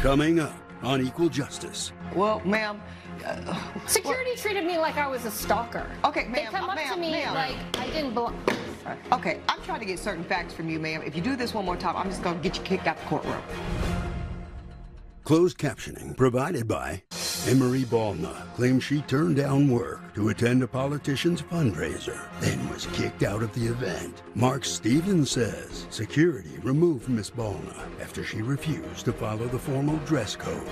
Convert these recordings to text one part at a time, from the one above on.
Coming up on Equal Justice. Well, ma'am. Security treated me like I was a stalker. Okay, They ma'am. come up to me like I didn't belong. Sorry. Okay, I'm trying to get certain facts from you, ma'am. If you do this one more time, I'm just going to get you kicked out the courtroom. Closed captioning provided by Emery Balna claims she turned down work to attend a politician's fundraiser, then was kicked out of the event. Mark Stevens says security removed Miss Balna after she refused to follow the formal dress code.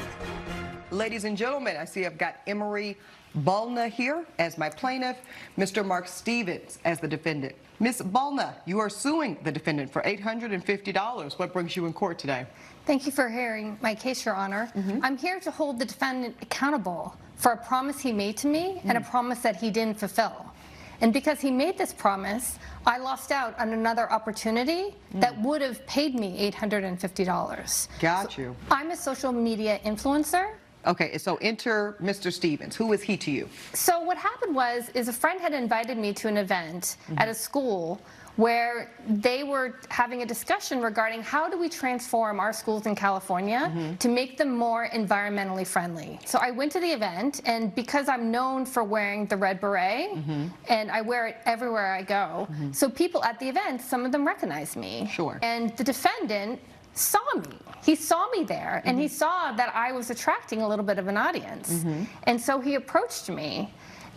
Ladies and gentlemen, I see I've got Emery Balna here as my plaintiff, Mr. Mark Stevens as the defendant. Miss Balna, you are suing the defendant for $850. What brings you in court today? Thank you for hearing my case, Your Honor. I'm here to hold the defendant accountable for a promise he made to me and a promise that he didn't fulfill. And because he made this promise, I lost out on another opportunity that would have paid me $850. Got you. I'm a social media influencer. Okay, so enter Mr. Stevens. Who is he to you? So what happened is a friend had invited me to an event at a school where they were having a discussion regarding how do we transform our schools in California to make them more environmentally friendly. So I went to the event, and because I'm known for wearing the red beret, and I wear it everywhere I go, so people at the event, some of them recognize me. Sure. And the defendant saw me. He saw me there, and he saw that I was attracting a little bit of an audience. And so he approached me.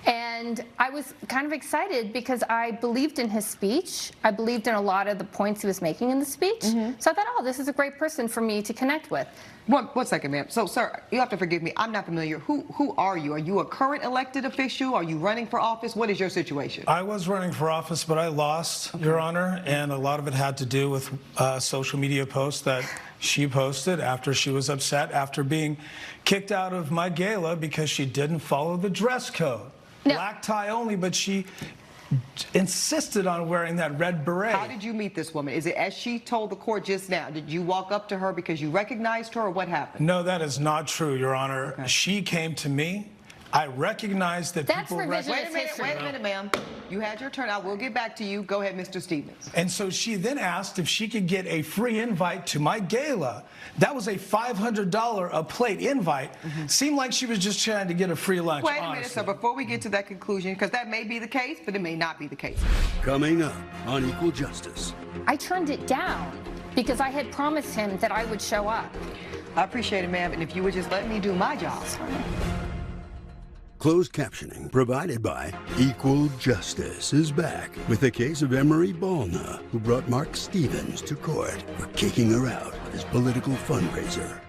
And I was kind of excited because I believed in his speech. I believed in a lot of the points he was making in the speech. So I thought, oh, this is a great person for me to connect with. One second, ma'am. So, sir, you have to forgive me. I'm not familiar. Who are you? Are you a current elected official? Are you running for office? What is your situation? I was running for office, but I lost, Your Honor, and a lot of it had to do with social media posts that she posted after she was upset after being kicked out of my gala because she didn't follow the dress code. No. Black tie only, but she insisted on wearing that red beret. How did you meet this woman? Is it as she told the court just now? Did you walk up to her because you recognized her, or what happened? No, that is not true, Your Honor. Okay. She came to me. I recognized that That's people... revisionist history. Wait a minute, ma'am. You had your turn. I will get back to you. Go ahead, Mr. Stevens. And so she then asked if she could get a free invite to my gala. That was a $500 a plate invite. Seemed like she was just trying to get a free lunch, Wait a honestly. minute, sir, before we get to that conclusion, because that may be the case, but it may not be the case. Coming up on Equal Justice. I turned it down because I had promised him that I would show up. I appreciate it, ma'am, and if you would just let me do my job. Closed captioning provided by Equal Justice is back with the case of Emery Balna, who brought Mark Stevens to court for kicking her out of his political fundraiser.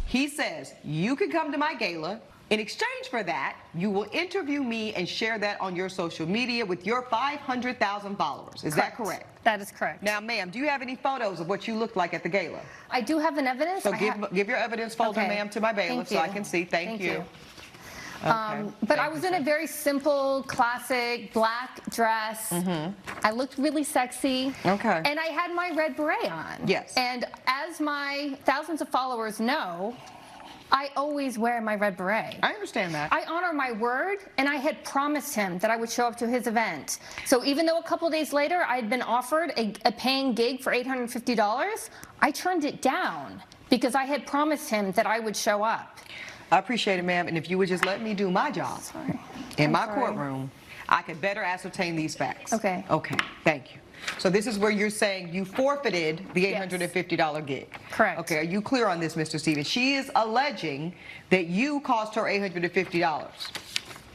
He says, you can come to my gala. In exchange for that, you will interview me and share that on your social media with your 500,000 followers. Is that correct? That is correct. Now, ma'am, do you have any photos of what you looked like at the gala? I do have an evidence. So give your evidence folder, Okay. ma'am, to my bailiff so I can see. Thank you. Okay. But I was in a very simple, classic black dress. I looked really sexy. Okay. And I had my red beret on. Yes. And as my thousands of followers know, I always wear my red beret. I understand that. I honor my word, and I had promised him that I would show up to his event. So even though a couple days later I had been offered a paying gig for $850, I turned it down because I had promised him that I would show up. I appreciate it, ma'am, and if you would just let me do my job in my courtroom, I could better ascertain these facts. Okay. Okay, thank you. So this is where you're saying you forfeited the $850 gig. Correct. Okay, are you clear on this, Mr. Stevens? She is alleging that you cost her $850.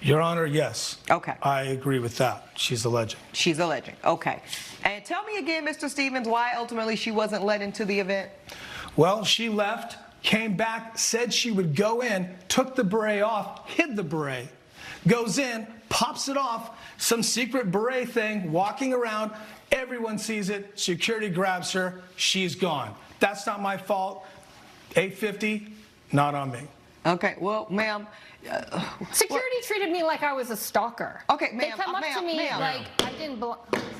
Your Honor, yes. Okay. I agree with that. She's alleging. She's alleging. Okay. And tell me again, Mr. Stevens, why ultimately she wasn't let into the event? Well, she left, came back, said she would go in, took the beret off, hid the beret, goes in, pops it off, some secret beret thing, walking around, everyone sees it, security grabs her, she's gone. That's not my fault. $850, not on me. Okay, well, ma'am. Security treated me like I was a stalker. Okay, ma'am. They come up to me like I didn't belong.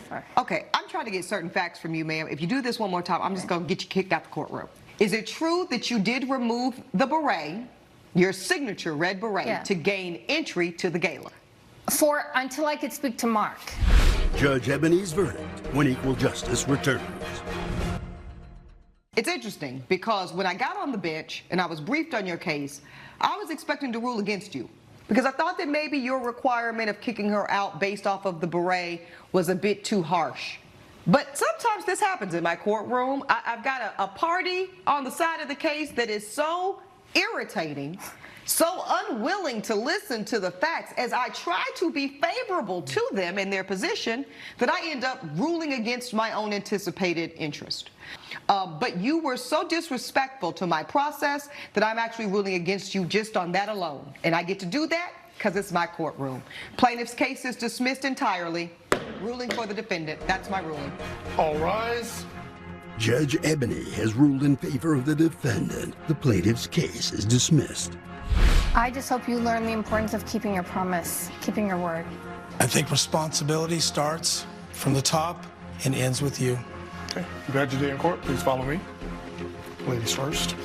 Sorry. Okay, I'm trying to get certain facts from you, ma'am. If you do this one more time, I'm just going to get you kicked out the courtroom. Is it true that you did remove the beret, your signature red beret, to gain entry to the gala? Until I could speak to Mark. Judge Ebony's verdict when Equal Justice returns. It's interesting because when I got on the bench and I was briefed on your case, I was expecting to rule against you because I thought that maybe your requirement of kicking her out based off of the beret was a bit too harsh. But sometimes this happens in my courtroom. I've got a party on the side of the case that is so irritating, so unwilling to listen to the facts as I try to be favorable to them in their position that I end up ruling against my own anticipated interest. But you were so disrespectful to my process that I'm actually ruling against you just on that alone. And I get to do that because it's my courtroom. Plaintiff's case is dismissed entirely. Ruling for the defendant. That's my ruling. All rise. Judge Ebony has ruled in favor of the defendant. The plaintiff's case is dismissed. I just hope you learn the importance of keeping your promise, keeping your word. I think responsibility starts from the top and ends with you. Okay, you've had your day in court. Please follow me. Ladies first.